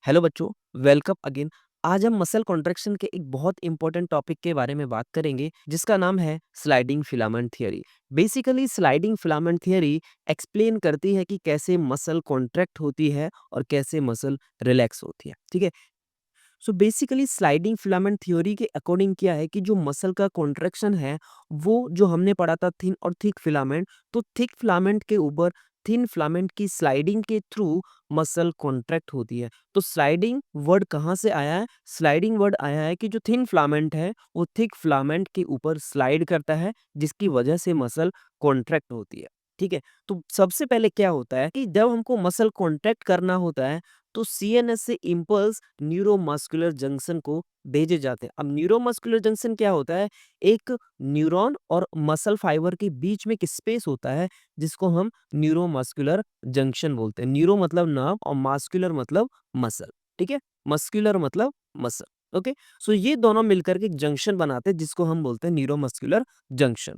Hello बच्चों, welcome again. आज हम मसल कॉन्ट्रैक्शन के एक बहुत इंपॉर्टेंट टॉपिक के बारे में बात करेंगे जिसका नाम है sliding filament theory. Basically sliding filament theory explain करती है कि कैसे मसल कॉन्ट्रैक्ट होती है और कैसे मसल रिलैक्स होती है। ठीक है। So basically sliding filament theory के अकॉर्डिंग क्या है कि जो मसल का कॉन्ट्रैक्शन है वो जो हमने पढ़ा था थिन और थिक फिलामेंट, तो थिक फिलामेंट के ऊपर थिन फिलामेंट की स्लाइडिंग के थ्रू मसल कॉन्ट्रैक्ट होती है। तो स्लाइडिंग वर्ड कहाँ से आया है? स्लाइडिंग वर्ड आया है कि जो थिन फिलामेंट है वो थिक फिलामेंट के ऊपर स्लाइड करता है जिसकी वजह से मसल कॉन्ट्रैक्ट होती है। ठीक है। तो सबसे पहले क्या होता है कि जब हमको मसल कॉन्ट्रैक्ट करना होता है तो सीएनएस से इम्पल्स न्यूरोमस्कुलर जंक्शन को भेजे जाते हैं। अब न्यूरोमस्कुलर जंक्शन क्या होता है? एक न्यूरॉन और मसल फाइबर के बीच में एक स्पेस होता है जिसको हम न्यूरोमस्कुलर जंक्शन बोलते हैं। न्यूरो मतलब नर्व और मास्कुलर मतलब मसल। ठीक है। मस्कुलर मतलब मसल। ओके। सो ये दोनों मिलकर के एक जंक्शन बनाते हैं जिसको हम बोलते हैं न्यूरोमस्कुलर जंक्शन।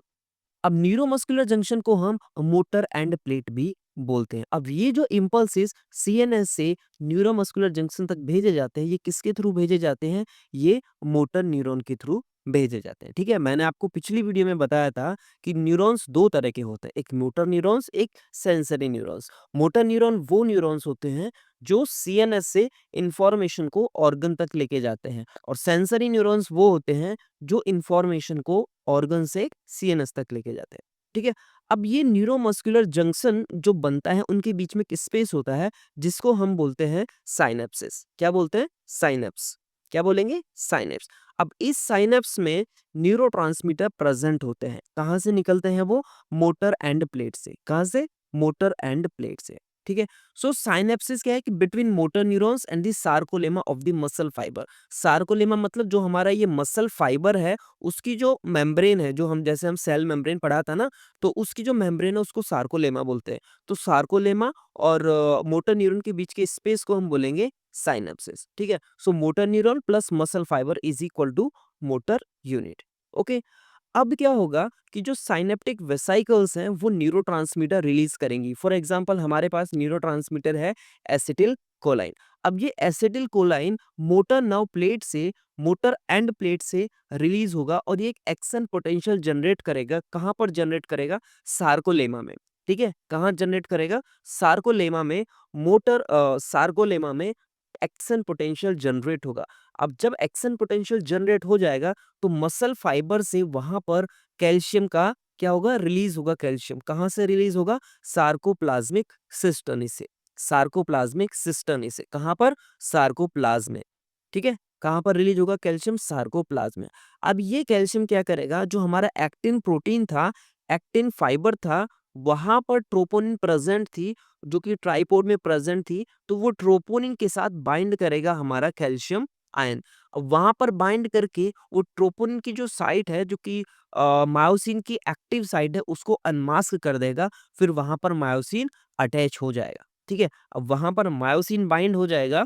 अब न्यूरोमस्कुलर जंक्शन को हम मोटर एंड प्लेट भी बोलते हैं। अब ये जो इम्पल्सेस सीएनएस से न्यूरोमस्कुलर जंक्शन तक भेजे जाते हैं, ये किसके थ्रू भेजे जाते हैं? ये मोटर न्यूरॉन के थ्रू भेजे जाते हैं। ठीक है। मैंने आपको पिछली वीडियो में बताया था कि न्यूरॉन्स दो तरह के होते हैं, एक मोटर न्यूरॉन्स, एक सेंसरी न्यूरॉन्स। मोटर न्यूरॉन वो न्यूरॉन्स होते हैं जो सीएनएस से इंफॉर्मेशन को ऑर्गन तक लेके जाते हैं, और सेंसरी न्यूरॉन्स वो होते हैं जो इंफॉर्मेशन को ऑर्गन से सीएनएस तक लेके जाते हैं। ठीक है। अब ये न्यूरोमस्कुलर जंक्शन जो बनता है उनके बीच में एक स्पेस होता है जिसको हम बोलते हैं साइनेप्सिस। क्या बोलते हैं? साइनेप्स। क्या बोलेंगे? साइनेप्स। अब इस साइनेप्स में न्यूरोट्रांसमीटर प्रेजेंट होते हैं। कहाँ से निकलते हैं वो? मोटर एंड प्लेट से। कहाँ से? मोटर एंड प्लेट से। ठीक है। सो साइनेप्सिस क्या है कि between motor neurons and the sarcolemma of the muscle fibre. Sarcolemma मतलब जो हमारा ये मसल फाइबर है उसकी जो मेम्ब्रेन है, जो हम जैसे हम सेल मेम्ब्रेन पढ़ा था ना, तो उसकी जो मेम्ब्रेन है उसको सार्कोलेमा बोलते हैं। तो सार्कोलेमा और मोटर न्यूरॉन के बीच के स्पेस को हम बोलेंगे साइनेप्सिस। ठीक है। So motor neuron plus muscle fibre is equal to motor unit. Okay. अब क्या होगा कि जो साइनेप्टिक वेसाइकल्स हैं वो न्यूरोट्रांसमीटर रिलीज करेंगी। फॉर एग्जांपल हमारे पास न्यूरोट्रांसमीटर है एसिटिल कोलाइन। अब ये acetylcholine motor nerve plate से, मोटर एंड प्लेट से रिलीज होगा और ये एक एक्शन पोटेंशियल जनरेट करेगा। कहाँ पर जनरेट करेगा? सार्कोलेमा में। ठीक है। कहाँ जनरेट करेगा? सार्कोलेमा में। मोटर सार्कोलेमा में एक्शन पोटेंशियल जनरेट होगा। अब जब एक्शन पोटेंशियल जनरेट हो जाएगा तो मसल फाइबर से वहां पर कैल्शियम का क्या होगा? रिलीज होगा। कैल्शियम कहां से रिलीज होगा? सार्कोप्लाज्मिक सिस्टनी से। सार्कोप्लाज्मिक सिस्टनी से कहां पर? सार्कोप्लाज्म में। ठीक है। कहां पर रिलीज होगा कैल्शियम? सार्कोप्लाज्म में। अब ये कैल्शियम क्या करेगा? जो हमारा एक्टिन प्रोटीन था, एक्टिन फाइबर था, वहां पर ट्रोपोनिन प्रेजेंट थी, जो कि ट्राइपोड में प्रेजेंट थी, तो वो ट्रोपोनिन के साथ बाइंड करेगा हमारा कैल्शियम आयन। अब वहां पर बाइंड करके वो ट्रोपोनिन की जो साइट है, जो कि मायोसिन की एक्टिव साइट है, उसको अनमास्क कर देगा। फिर वहां पर मायोसिन अटैच हो जाएगा। ठीक है। अब वहां पर मायोसिन बाइंड हो जाएगा।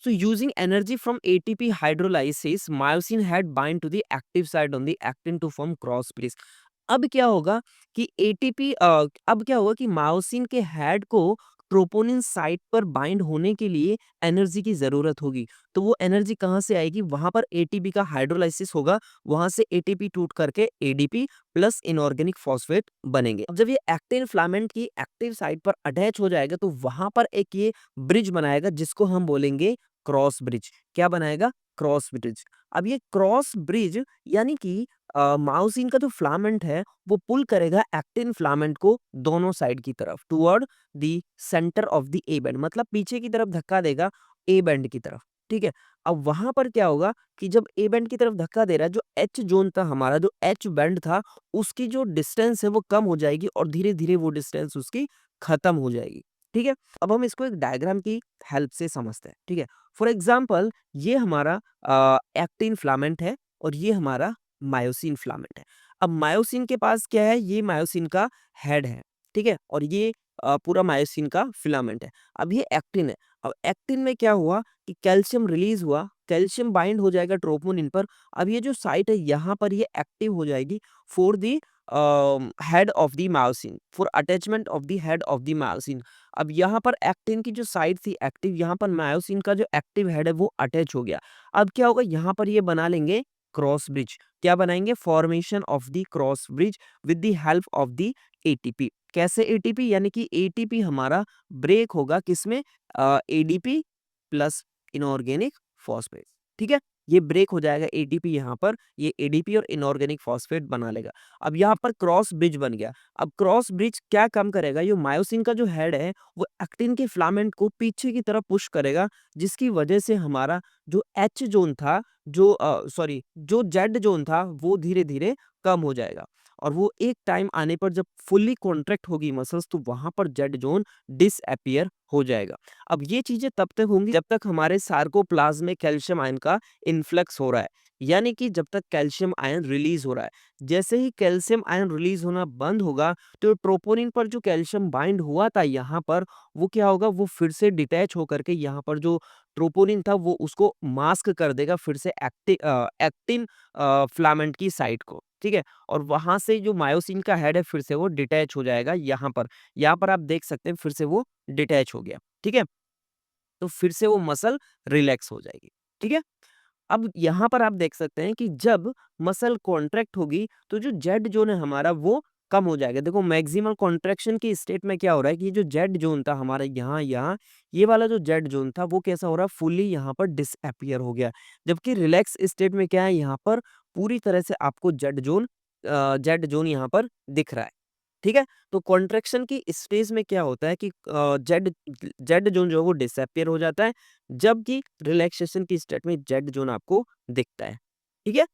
So using energy from ATP hydrolysis, myosin had bind to the active site on the actin to form cross bridge. अब क्या होगा कि एटीपी अब क्या होगा कि मायोसिन के हेड को ट्रोपोनिन साइट पर बाइंड होने के लिए एनर्जी की जरूरत होगी। तो वो एनर्जी कहाँ से आएगी? वहां पर एटीपी का हाइड्रोलाइसिस होगा, वहां से एटीपी टूट करके एडीपी प्लस इनऑर्गेनिक फॉस्फेट बनेंगे। अब जब ये एक्टिन फिलामेंट की एक्टिव साइट पर अटैच हो जाएगा तो वहां पर एक ये ब्रिज बनाएगा जिसको हम बोलेंगे क्रॉस ब्रिज। क्या बनाएगा? Cross bridge. अब ये क्रॉस ब्रिज यानी कि मायोसिन का जो फिलामेंट है वो पुल करेगा एक्टिन फिलामेंट को दोनों साइड की तरफ, toward the centre of the A band, मतलब पीछे की तरफ धक्का देगा ए बैंड की तरफ। ठीक है। अब वहां पर क्या होगा कि जब ए बैंड की तरफ धक्का दे रहा है, जो एच जोन था हमारा, जो एच बैंड था, उसकी जो डिस्टेंस है वो कम हो जाएगी और धीरे धीरे वो डिस्टेंस उसकी खत्म हो जाएगी। ठीक है। अब हम इसको एक डायग्राम की हेल्प से समझते हैं। ठीक है। फॉर एग्जाम्पल ये हमारा एक्टिन फिलामेंट है और ये हमारा मायोसिन फिलामेंट है। अब मायोसिन के पास क्या है? ये मायोसिन का हेड है। ठीक है। और ये पूरा मायोसिन का फिलामेंट है। अब ये एक्टिन है। अब एक्टिन में क्या हुआ कि कैल्शियम रिलीज हुआ, कैल्शियम बाइंड हो जाएगा ट्रोपोनिन पर। अब ये जो साइट है यहाँ पर ये एक्टिव हो जाएगी for the head of the myosin, for attachment of the head of the myosin. अब यहाँ पर एक्टिन की जो साइड थी एक्टिव, यहाँ पर मायोसिन का जो एक्टिव हेड है वो अटैच हो गया। अब क्या होगा, यहाँ पर ये बना लेंगे क्रॉस ब्रिज। क्या बनाएंगे, formation of the cross bridge with the help of the ATP. कैसे एटीपी, यानी कि एटीपी हमारा ब्रेक होगा किसमें, एडीपी प्लस इनऑर्गेनिक फॉस्फेट। ठीक है, ये ब्रेक हो जाएगा एटीपी, यहाँ पर ये एडीपी और इनऑर्गेनिक फॉस्फेट बना लेगा। अब यहाँ पर क्रॉस ब्रिज बन गया। अब क्रॉस ब्रिज क्या काम करेगा, ये मायोसिन का जो हेड है वो एक्टिन के फिलामेंट को पीछे की तरफ पुश करेगा, जिसकी वजह से हमारा जो एच जोन था, जो सॉरी जो जेड जोन था वो धीरे धीरे कम हो जाएगा। और वो एक टाइम आने पर जब फुल्ली कॉन्ट्रैक्ट होगी मसल्स, तो वहां पर जेड जोन डिसअपियर हो जाएगा। अब ये चीजें तब तक होंगी जब तक हमारे सार्कोप्लाज्म में कैल्शियम आयन का इन्फ्लक्स हो रहा है, यानी कि जब तक कैल्शियम आयन रिलीज हो रहा है। जैसे ही कैल्शियम आयन रिलीज होना बंद होगा, तो ट्रोपोनिन पर जो कैल्शियम बाइंड हुआ था यहाँ पर, वो क्या होगा, वो फिर से डिटैच होकर के यहाँ पर जो ट्रोपोनिन था वो उसको मास्क कर देगा फिर से एक्टिन फिलामेंट की साइड को। ठीक है, और वहां से जो मायोसिन का हेड है फिर से वो डिटैच हो जाएगा। यहाँ पर आप देख सकते हैं फिर से वो डिटैच हो गया। ठीक है, तो फिर से वो मसल रिलैक्स हो जाएगी। ठीक है, अब यहाँ पर आप देख सकते हैं कि जब मसल कॉन्ट्रैक्ट होगी, तो जो जेड जोन है हमारा वो कम हो जाएगा। देखो मैक्सिमम कॉन्ट्रैक्शन की स्टेट में क्या हो रहा है कि ये जो जेड जोन था हमारा यहाँ ये वाला जो जेड जोन था वो कैसा हो रहा है, फुल्ली यहाँ पर डिसअपियर हो गया। जबकि रिलैक्स स्टेट में क्या है, यहाँ पर पूरी तरह से आपको जेड जोन यहाँ पर दिख रहा है। ठीक है, तो कॉन्ट्रैक्शन की स्टेज में क्या होता है कि जेड जेड जोन जो है वो डिसअपियर हो जाता है, जबकि रिलैक्सेशन की स्टेट में जेड जोन आपको दिखता है। ठीक है,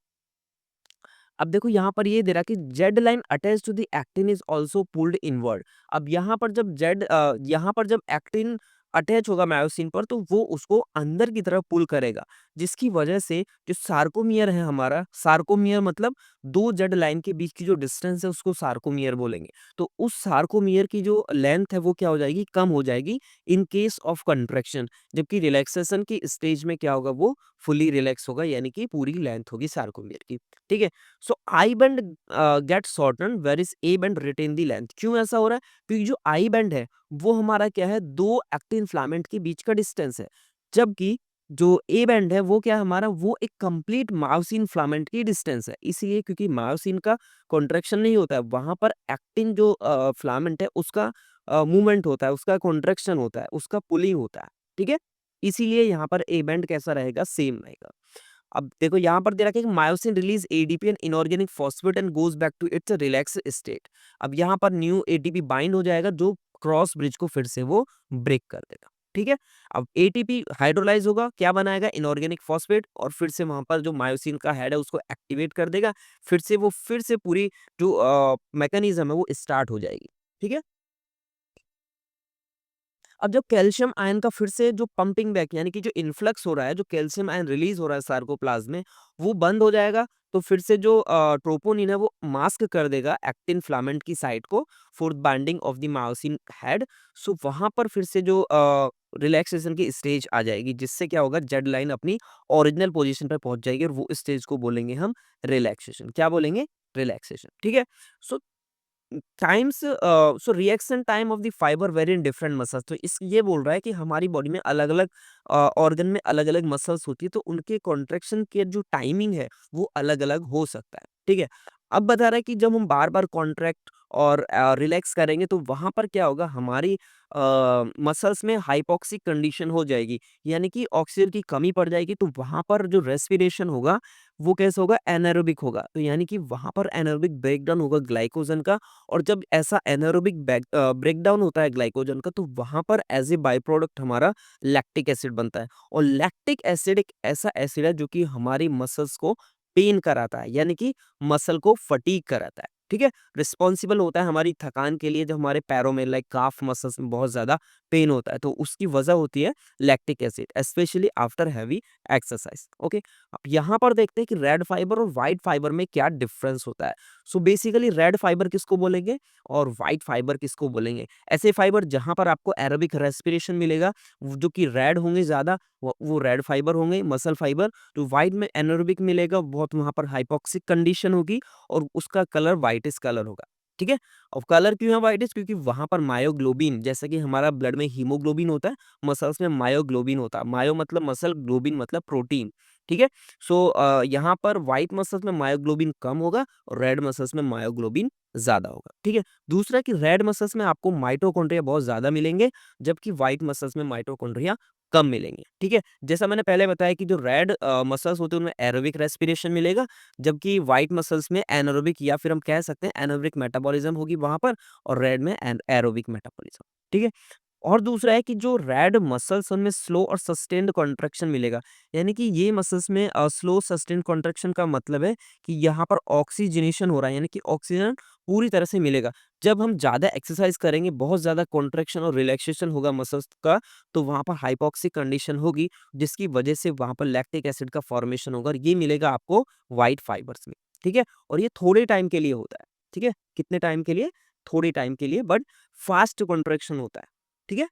अब देखो यहाँ पर ये दे रहा कि Z line attach to the actin is also pulled inward. अब यहाँ पर जब एक्टिन अटैच होगा मायोसिन पर, तो वो उसको अंदर की तरफ पुल करेगा, जिसकी वजह से जो सार्कोमियर है हमारा, सार्कोमियर मतलब दो जेड लाइन के बीच की जो डिस्टेंस है उसको सार्कोमियर बोलेंगे। तो उस सार्कोमियर की जो लेंथ है वो क्या हो जाएगी, कम हो जाएगी इन केस ऑफ कंट्रैक्शन। जबकि रिलैक्सेशन की स्टेज में क्या होगा, वो फुली रिलैक्स होगा, यानी कि पूरी लेंथ होगी सार्कोमियर की। ठीक है, so I band get shorten where is A band retain the length. क्यों ऐसा हो रहा है, क्योंकि जो आई बैंड है वो हमारा क्या है, दो एक्टिन फिलामेंट के बीच का डिस्टेंस है, जबकि जो ए बैंड है वो क्या है हमारा, वो एक कंप्लीट मायोसिन फिलामेंट की डिस्टेंस है। इसीलिए क्योंकि मायोसिन का कॉन्ट्रैक्शन नहीं होता है, वहां पर एक्टिन जो फिलामेंट है उसका मूवमेंट होता है, उसका कॉन्ट्रैक्शन होता है, उसका पुलिंग होता है। ठीक है, इसीलिए यहाँ पर ए बैंड कैसा रहेगा, सेम रहेगा। अब देखो यहाँ पर दे रखा है कि myosin release ADP and inorganic phosphate and goes back to its relax state. अब यहाँ पर न्यू एटीपी बाइंड हो जाएगा, जो क्रॉस ब्रिज को फिर से वो ब्रेक कर देगा। ठीक है, अब एटीपी हाइड्रोलाइज होगा, क्या बनाएगा, इनऑर्गेनिक फॉस्फेट, और फिर से वहां पर जो मायोसिन का हेड है उसको एक्टिवेट कर देगा। फिर से पूरी जो मैकेनिज्म है वो स्टार्ट हो जाएगी। ठीक है, अब जब कैल्शियम आयन का फिर से जो पंपिंग बैक, यानी कि जो इन्फ्लक्स हो रहा है, जो कैल्शियम आयन रिलीज हो रहा है सार्कोप्लाज्म में, वो बंद हो जाएगा। तो फिर से जो ट्रोपोनिन है वो मास्क कर देगा एक्टिन फिलामेंट की साइड को for binding of the myosin head. So वहां पर फिर से जो रिलैक्सेशन की स्टेज आ जाएगी, जिससे क्या होगा, जेड लाइन अपनी ओरिजिनल पोजीशन पर पहुंच जाएगी, और वो स्टेज को बोलेंगे हम रिलैक्सेशन। क्या बोलेंगे, रिलैक्सेशन। ठीक है, so so reaction time of the fibre very in different muscles. तो इस ये बोल रहा है कि हमारी बॉडी में अलग अलग ऑर्गन में अलग अलग मसल्स होती है, तो उनके कॉन्ट्रेक्शन के जो टाइमिंग है वो अलग अलग हो सकता है। ठीक है, अब बता रहा है कि जब हम बार बार कॉन्ट्रैक्ट और रिलैक्स करेंगे, तो वहां पर क्या होगा, हमारी मसल्स में हाइपोक्सिक कंडीशन हो जाएगी, यानी कि ऑक्सीजन की कमी पड़ जाएगी। तो वहां पर जो रेस्पिरेशन होगा वो कैसे होगा, एनारोबिक होगा। तो यानी कि वहां पर एनारोबिक ब्रेकडाउन होगा ग्लाइकोजन का। और जब ऐसा एनारोबिक ब्रेकडाउन होता है ग्लाइकोजन का, तो वहां पर एज ए बाई प्रोडक्ट हमारा लैक्टिक एसिड बनता है। और लैक्टिक एसिड एक ऐसा एसिड है जो कि हमारी मसल्स को पेन कराता है, यानी कि मसल को फटीग कराता है। ठीक है, रिस्पॉन्सिबल होता है हमारी थकान के लिए, जब हमारे पैरों में लाइक काफ मसल्स में बहुत ज्यादा पेन होता है, तो उसकी वजह होती है lactic acid, specially after heavy exercise. Okay, अब यहाँ पर देखते हैं कि रेड फाइबर और व्हाइट फाइबर में क्या डिफरेंस होता है। सो बेसिकली रेड फाइबर किसको बोलेंगे और व्हाइट फाइबर किसको बोलेंगे। ऐसे फाइबर जहां पर आपको एरोबिक रेस्पिरेशन मिलेगा, जो कि रेड होंगे ज्यादा, वो रेड फाइबर होंगे, मसल फाइबर। तो व्हाइट में एनरोबिक मिलेगा बहुत, वहां पर हाइपोक्सिक कंडीशन होगी और उसका कलर व्हाइट व्हाइटिश कलर होगा, ठीक है? और कलर क्यों है व्हाइटिश? क्योंकि वहाँ पर मायोग्लोबिन, जैसे कि हमारा ब्लड में हीमोग्लोबिन होता है, मसल्स में मायोग्लोबिन होता है। मायो मतलब मसल, ग्लोबिन मतलब प्रोटीन, ठीक है? सो यहाँ पर व्हाइट मसल्स में मायोग्लोबिन कम होगा और रेड मसल्स में मायोग्लोबिन ज़्यादा होगा, ठीक है? दूसरा कि रेड मसल्स में आपको माइटोकॉन्ड्रिया बहुत ज़्यादा मिलेंगे, जबकि व्हाइट मसल्स में माइटोकॉन्ड्रिया कम मिलेंगे, ठीक है? जैसा मैंने पहले बताया कि जो रेड मसल्स होते हैं उनमें एरोबिक रेस्पिरेशन मिलेगा, जबकि व्हाइट मसल्स में एनारोबिक या फिर हम कह सकते हैं एनारोबिक मेटाबॉलिज्म होगी वहाँ पर, और रेड में एरोबिक मेटाबॉलिज्म, ठीक है? और दूसरा है कि जो रेड मसल्स उनमें स्लो और सस्टेन्ड कॉन्ट्रैक्शन मिलेगा। यानी कि ये मसल्स में स्लो सस्टेन्ड कॉन्ट्रैक्शन का मतलब है कि यहाँ पर ऑक्सीजनेशन हो रहा है, यानी कि ऑक्सीजन पूरी तरह से मिलेगा। जब हम ज़्यादा एक्सरसाइज करेंगे, बहुत ज़्यादा कॉन्ट्रैक्शन और रिलैक्सेशन होगा मसल्स का, तो वहाँ पर हाइपॉक्सिक कंडीशन होगी, जिसकी वजह से वहाँ पर लैक्टिक एसिड का फॉर्मेशन होगा और ये मिलेगा आपको व्हाइट फाइबर्स में, ठीक है? और ये थोड़े टाइम के लिए होता है, ठीक है? कितने टाइम के लिए? थोड़े टाइम के लिए, बट फास्ट कॉन्ट्रैक्शन होता है, ठीक है?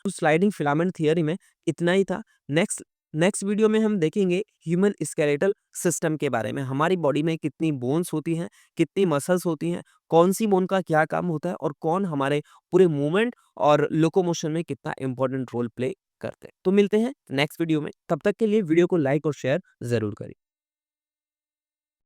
तो स्लाइडिंग फिलामेंट थियरी में इतना ही था। नेक्स्ट नेक्स्ट वीडियो में हम देखेंगे ह्यूमन स्केलेटल सिस्टम के बारे में। हमारी बॉडी में कितनी बोन्स होती हैं, कितनी मसल्स होती हैं, कौन सी बोन का क्या काम होता है और कौन हमारे पूरे मूवमेंट और लोकोमोशन में कितना इंपॉर्टेंट रोल प्ले करते हैं। तो मिलते हैं नेक्स्ट वीडियो में। तब तक के लिए वीडियो को लाइक और शेयर ज़रूर करें।